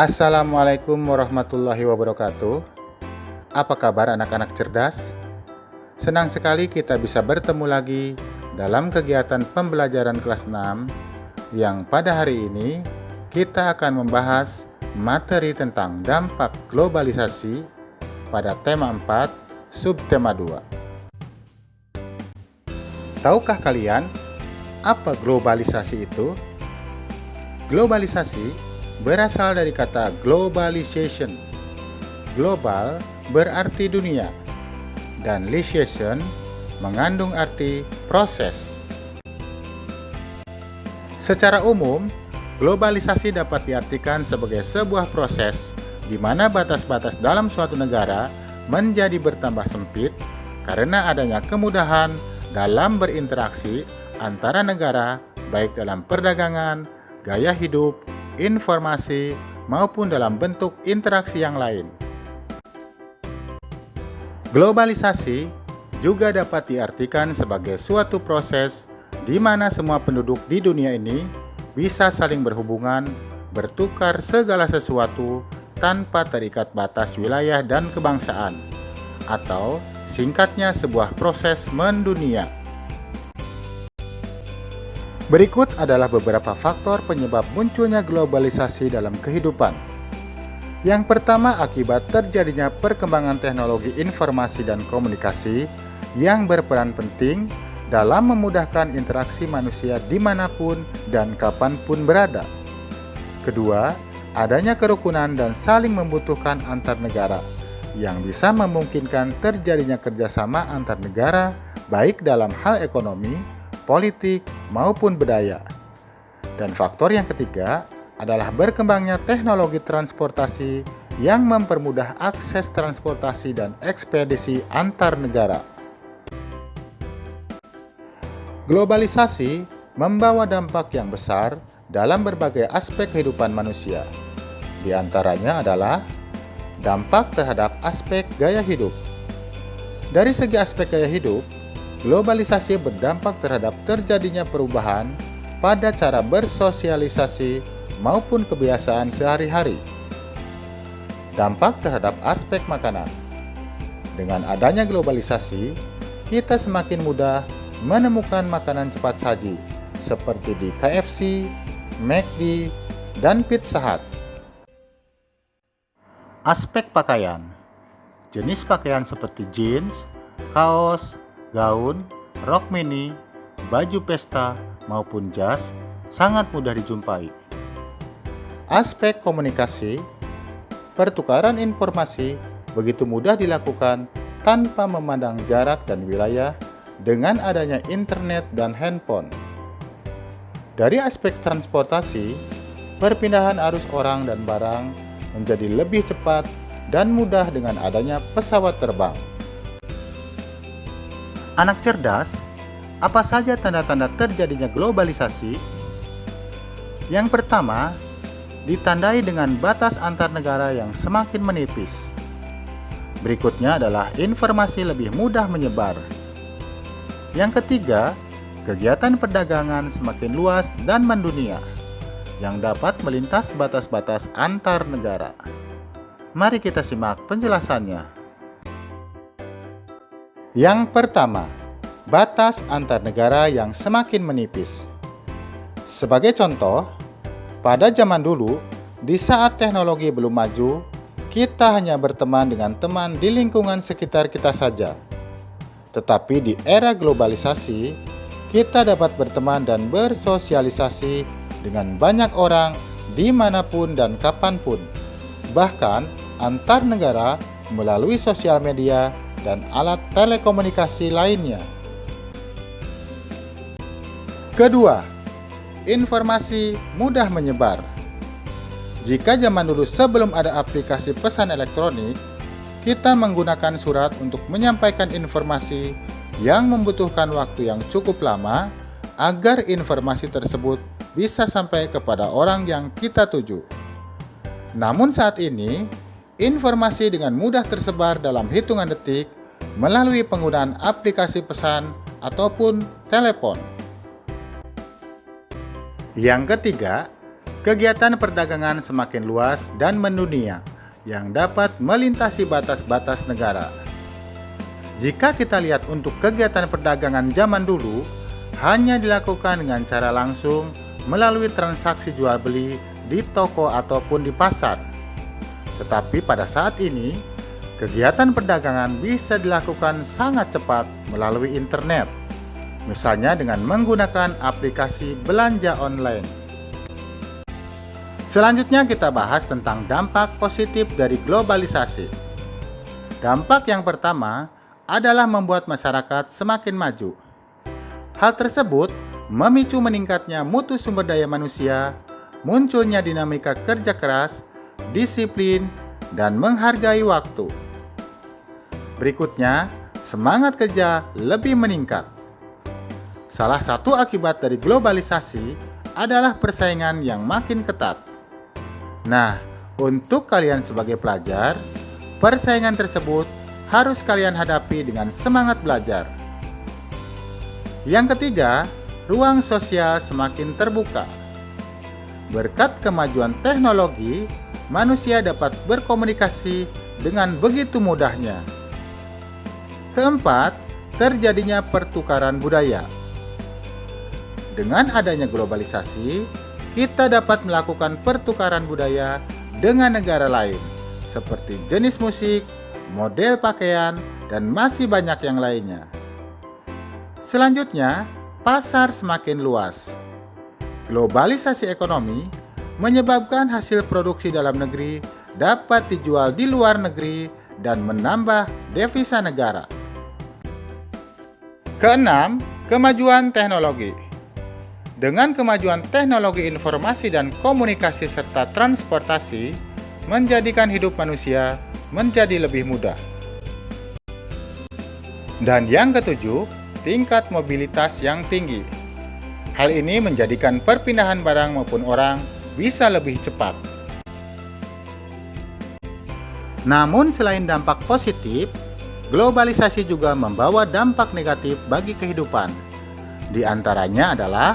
Assalamualaikum warahmatullahi wabarakatuh. Apa kabar anak-anak cerdas? Senang sekali kita bisa bertemu lagi dalam kegiatan pembelajaran kelas 6 yang pada hari ini kita akan membahas materi tentang dampak globalisasi pada tema 4, subtema 2. Tahukah kalian apa globalisasi itu? Globalisasi berasal dari kata globalization. Global berarti dunia, dan lisation mengandung arti proses. Secara umum, globalisasi dapat diartikan sebagai sebuah proses di mana batas-batas dalam suatu negara menjadi bertambah sempit karena adanya kemudahan dalam berinteraksi antara negara, baik dalam perdagangan, gaya hidup, informasi, maupun dalam bentuk interaksi yang lain. Globalisasi juga dapat diartikan sebagai suatu proses di mana semua penduduk di dunia ini bisa saling berhubungan, bertukar segala sesuatu tanpa terikat batas wilayah dan kebangsaan, atau singkatnya sebuah proses mendunia. Berikut adalah beberapa faktor penyebab munculnya globalisasi dalam kehidupan. Yang pertama, akibat terjadinya perkembangan teknologi informasi dan komunikasi yang berperan penting dalam memudahkan interaksi manusia dimanapun dan kapanpun berada. Kedua, adanya kerukunan dan saling membutuhkan antar negara yang bisa memungkinkan terjadinya kerjasama antar negara baik dalam hal ekonomi, politik, maupun budaya. Dan faktor yang ketiga adalah berkembangnya teknologi transportasi yang mempermudah akses transportasi dan ekspedisi antar negara. Globalisasi membawa dampak yang besar dalam berbagai aspek kehidupan manusia. Di antaranya adalah dampak terhadap aspek gaya hidup. Dari segi aspek gaya hidup, globalisasi berdampak terhadap terjadinya perubahan pada cara bersosialisasi maupun kebiasaan sehari-hari. Dampak terhadap aspek makanan. Dengan adanya globalisasi, kita semakin mudah menemukan makanan cepat saji seperti di KFC, McD, dan Pizza Hut. Aspek pakaian. Jenis pakaian seperti jeans, kaos, gaun, rok mini, baju pesta, maupun jas sangat mudah dijumpai. Aspek komunikasi, pertukaran informasi begitu mudah dilakukan tanpa memandang jarak dan wilayah dengan adanya internet dan handphone. Dari aspek transportasi, perpindahan arus orang dan barang menjadi lebih cepat dan mudah dengan adanya pesawat terbang. Anak cerdas, apa saja tanda-tanda terjadinya globalisasi? Yang pertama, ditandai dengan batas antar negara yang semakin menipis. Berikutnya adalah informasi lebih mudah menyebar. Yang ketiga, kegiatan perdagangan semakin luas dan mendunia, yang dapat melintas batas-batas antar negara. Mari kita simak penjelasannya. Yang pertama, batas antar negara yang semakin menipis. Sebagai contoh, pada zaman dulu, di saat teknologi belum maju, kita hanya berteman dengan teman di lingkungan sekitar kita saja. Tetapi di era globalisasi, kita dapat berteman dan bersosialisasi dengan banyak orang dimanapun dan kapanpun, bahkan antar negara melalui sosial media dan alat telekomunikasi lainnya. Kedua, informasi mudah menyebar. Jika zaman dulu sebelum ada aplikasi pesan elektronik, kita menggunakan surat untuk menyampaikan informasi yang membutuhkan waktu yang cukup lama agar informasi tersebut bisa sampai kepada orang yang kita tuju. Namun saat ini, informasi dengan mudah tersebar dalam hitungan detik melalui penggunaan aplikasi pesan ataupun telepon. Yang ketiga, Kegiatan perdagangan semakin luas dan mendunia, yang dapat melintasi batas-batas negara. Jika kita lihat untuk kegiatan perdagangan zaman dulu, hanya dilakukan dengan cara langsung melalui transaksi jual beli di toko ataupun di pasar. Tetapi pada saat ini, kegiatan perdagangan bisa dilakukan sangat cepat melalui internet, misalnya dengan menggunakan aplikasi belanja online. Selanjutnya kita bahas tentang dampak positif dari globalisasi. Dampak yang pertama adalah membuat masyarakat semakin maju. Hal tersebut memicu meningkatnya mutu sumber daya manusia, munculnya dinamika kerja keras, disiplin, dan menghargai waktu. Berikutnya, semangat kerja lebih meningkat. Salah satu akibat dari globalisasi adalah persaingan yang makin ketat. Nah, untuk kalian sebagai pelajar, persaingan tersebut harus kalian hadapi dengan semangat belajar. Yang ketiga, ruang sosial semakin terbuka. Berkat kemajuan teknologi, manusia dapat berkomunikasi dengan begitu mudahnya. Keempat, terjadinya pertukaran budaya. Dengan adanya globalisasi, kita dapat melakukan pertukaran budaya dengan negara lain, seperti jenis musik, model pakaian, dan masih banyak yang lainnya. Selanjutnya, pasar semakin luas. Globalisasi ekonomi menyebabkan hasil produksi dalam negeri dapat dijual di luar negeri dan menambah devisa negara. Keenam, kemajuan teknologi. Dengan kemajuan teknologi informasi dan komunikasi serta transportasi, menjadikan hidup manusia menjadi lebih mudah. Dan yang ketujuh, tingkat mobilitas yang tinggi. Hal ini menjadikan perpindahan barang maupun orang bisa lebih cepat. Namun selain dampak positif, globalisasi juga membawa dampak negatif bagi kehidupan. Di antaranya adalah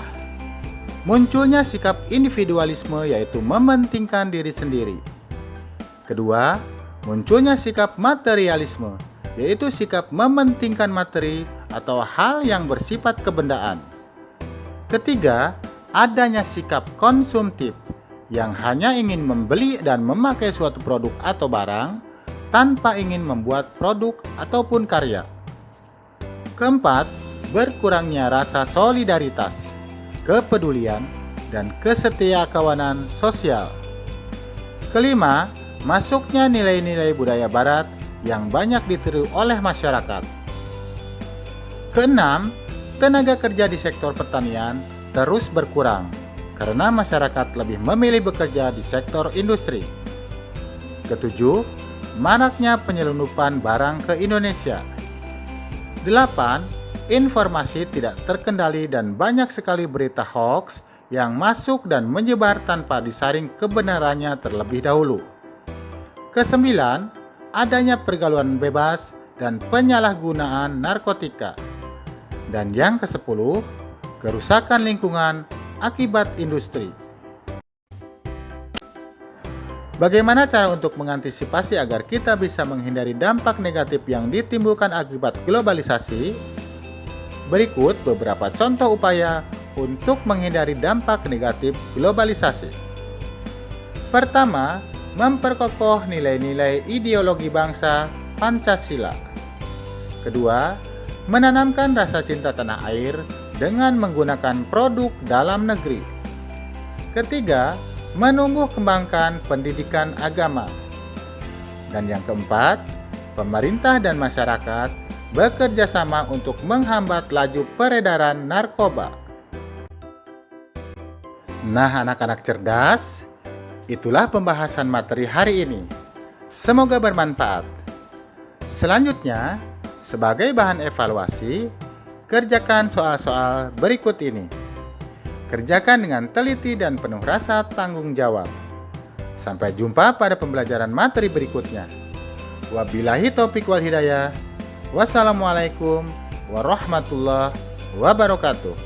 munculnya sikap individualisme, yaitu mementingkan diri sendiri. Kedua, munculnya sikap materialisme, yaitu sikap mementingkan materi atau hal yang bersifat kebendaan. Ketiga, adanya sikap konsumtif yang hanya ingin membeli dan memakai suatu produk atau barang tanpa ingin membuat produk ataupun karya. Keempat, berkurangnya rasa solidaritas, kepedulian, dan kesetiakawanan sosial. Kelima, masuknya nilai-nilai budaya barat yang banyak ditiru oleh masyarakat. Keenam, tenaga kerja di sektor pertanian terus berkurang karena masyarakat lebih memilih bekerja di sektor industri. Ketujuh, maraknya penyelundupan barang ke Indonesia. 8. Informasi tidak terkendali dan banyak sekali berita hoax yang masuk dan menyebar tanpa disaring kebenarannya terlebih dahulu. Kesembilan, adanya pergaulan bebas dan penyalahgunaan narkotika. Dan yang ke-10, kerusakan lingkungan akibat industri. Bagaimana cara untuk mengantisipasi agar kita bisa menghindari dampak negatif yang ditimbulkan akibat globalisasi? Berikut beberapa contoh upaya untuk menghindari dampak negatif globalisasi. Pertama, memperkokoh nilai-nilai ideologi bangsa Pancasila. Kedua, menanamkan rasa cinta tanah air dengan menggunakan produk dalam negeri. Ketiga, menumbuh kembangkan pendidikan agama. Dan yang keempat, pemerintah dan masyarakat bekerja sama untuk menghambat laju peredaran narkoba. Nah, anak-anak cerdas, itulah pembahasan materi hari ini. Semoga bermanfaat. Selanjutnya, sebagai bahan evaluasi, kerjakan soal-soal berikut ini. Kerjakan dengan teliti dan penuh rasa tanggung jawab. Sampai jumpa pada pembelajaran materi berikutnya. Wabillahi taufiq wal hidayah. Wassalamualaikum warahmatullahi wabarakatuh.